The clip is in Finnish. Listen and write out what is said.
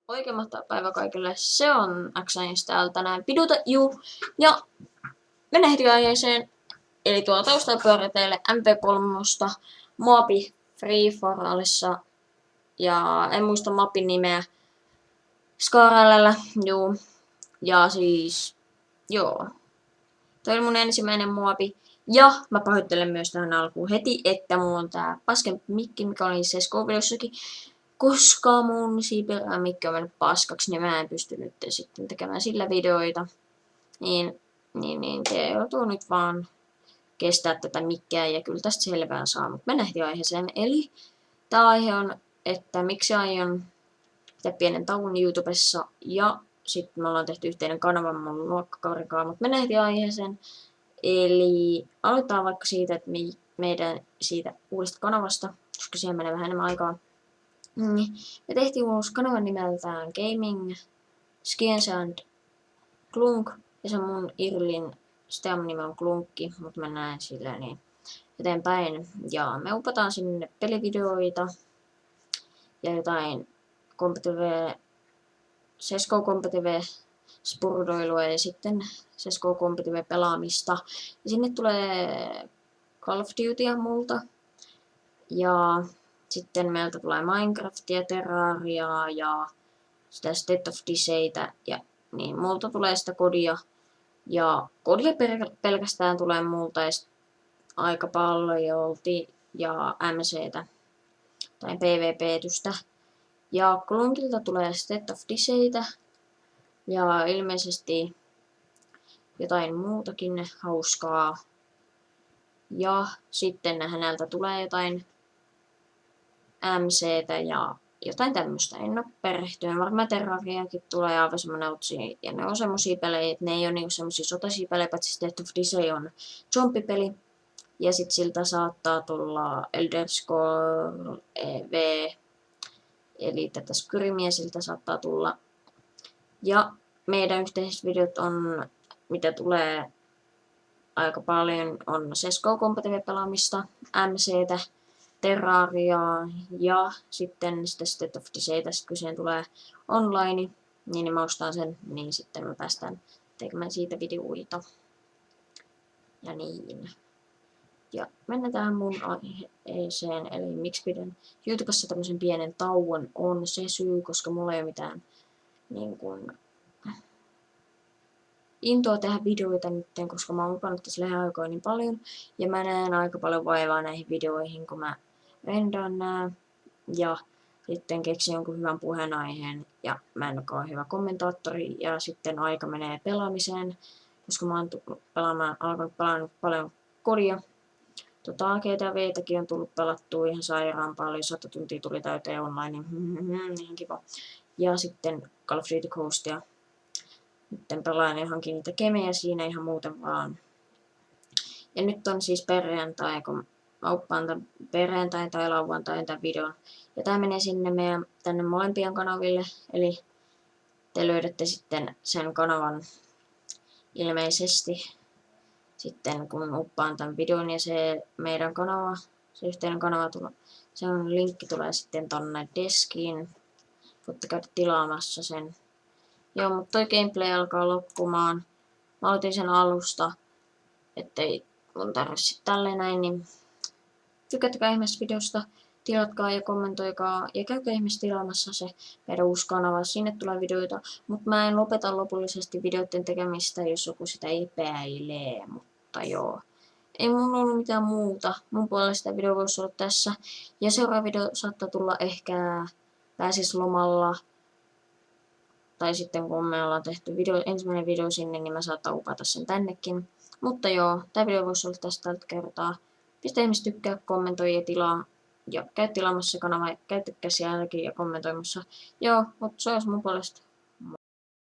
Oikein mahtava päivä kaikille. Se on X täällä tänään piduta juu. Ja mennään heti aiheeseen. Eli tuolla taustalla pyörii teille MP3 Moabi Free for Allissa. Ja en muista mapin nimeä. Scaralella, juu. Ja siis, joo. Toi oli mun ensimmäinen Moabi. Ja mä pahoittelen myös tähän alkuun heti, että mulla on tää paskempi mikki, mikä oli se videossakin. Koska mun siipelä mikki on mennyt paskaksi, niin mä en pysty nyt sitten tekemään sillä videoita. Niin te joutuu nyt vaan kestää tätä mikkiä ja kyllä tästä selvää saa. Mutta mennään heti aiheeseen. Eli tää aihe on, että miksi aion pitää pienen tauon YouTubessa ja sitten me ollaan tehty yhteinen kanava mun luokkakaverikaan, mutta mennään heti aiheeseen. Eli aloitetaan vaikka siitä, että meidän siitä uudesta kanavasta, koska siihen menee vähän enemmän aikaa. Me tehtiin uusi kanava nimeltään Gaming, Skins and Klunk, ja se mun Irlin Steam-nimi on Klunkki, mutta mä näen sillä niin eteenpäin. Ja me upataan sinne pelivideoita ja jotain CSGO Competitive spurdoilua ja sitten CSGO Competitive pelaamista. Ja sinne tulee Call of Dutyä multa. Ja sitten meiltä tulee Minecraftia, Terrariaa ja sitä State of Decaytä ja niin multa tulee sitä kodia. Ja kodia pelkästään tulee multa aika paljolti ja MCtä tai PvP-tystä. Ja Klunkilta tulee State of Decaytä ja ilmeisesti jotain muutakin hauskaa. Ja sitten häneltä tulee jotain MCtä ja jotain tämmöstä. En oo perehtynyt. Varmaan Terrariakin tulee aivan semmonen otsi. Ja ne on semmosia pelejä, että ne ei oo niinku semmosia sotaisia pelejä, paitsi State of Decay on zombi-peli. Ja sit siltä saattaa tulla Elder Scrolls V. Eli tätä Skyrimia siltä saattaa tulla. Ja meidän yhteiset videot on, mitä tulee aika paljon, on CSGO Competitive pelaamista, MCtä, Terrariaa ja sitten sitä State of Decaytä, kun siihen tulee online, niin mä ostan sen, niin sitten me päästään tekemään siitä videoita. Ja niin. Ja mennään tähän mun aiheeseen, eli miksi pidän YouTubessa tämmöisen pienen tauon, on se syy, koska mulla ei ole mitään niin kuin intoa tehdä videoita nyt, koska mä oon lupannut tässä lähiaikoina niin paljon. Ja mä näen aika paljon vaivaa näihin videoihin, kun mä rendaan nää. Ja sitten keksin jonkun hyvän puheenaiheen. Ja mä en ole hyvä kommentaattori. Ja sitten aika menee pelaamiseen, koska mä oon alkanut pelaamaan paljon kodia. GTA:täkin on tullut pelattua ihan sairaan paljon. 100 tuntia tuli täyteen online, niin kiva. Ja sitten Call of Duty Ghostia. Nyt pelaan johonkin niitä kemejä siinä ihan muuten vaan. Ja nyt on siis perjantai, kun mä uppaan tämän perjantai tai lauantai tämän videon. Ja tää menee sinne tänne molempien kanaville. Eli te löydätte sitten sen kanavan ilmeisesti sitten kun uppaan tämän videon ja se meidän kanava, se yhteinen kanava tulee. Se on linkki tulee sitten tonne deskiin. Voitte käydä tilaamassa sen. Joo, mutta toi gameplay alkaa loppumaan. Mä otin sen alusta, ettei mun tarvitse tälleen näin, niin tykätkää ihmeessä videosta, tilatkaa ja kommentoikaa ja käykää ihmeessä tilaamassa se meidän uusi kanava. Sinne tulee videoita, mutta mä en lopeta lopullisesti videoiden tekemistä, jos joku sitä epäilee, mutta joo. Ei mulla ollut mitään muuta. Mun puolesta video voisi olla tässä. Ja seuraava video saattaa tulla ehkä pääsislomalla. Tai sitten kun me ollaan tehty ensimmäinen video sinne, niin mä saattaa upata sen tännekin. Mutta joo, tää video voisi olla tästä tältä kertaa. Pistä ihmiset tykkää, kommentoi ja tilaa. Ja käy tilaamassa se kanava, käy tykkää sielläkin ja kommentoimassa. Joo, mutta se olisi mun puolesta.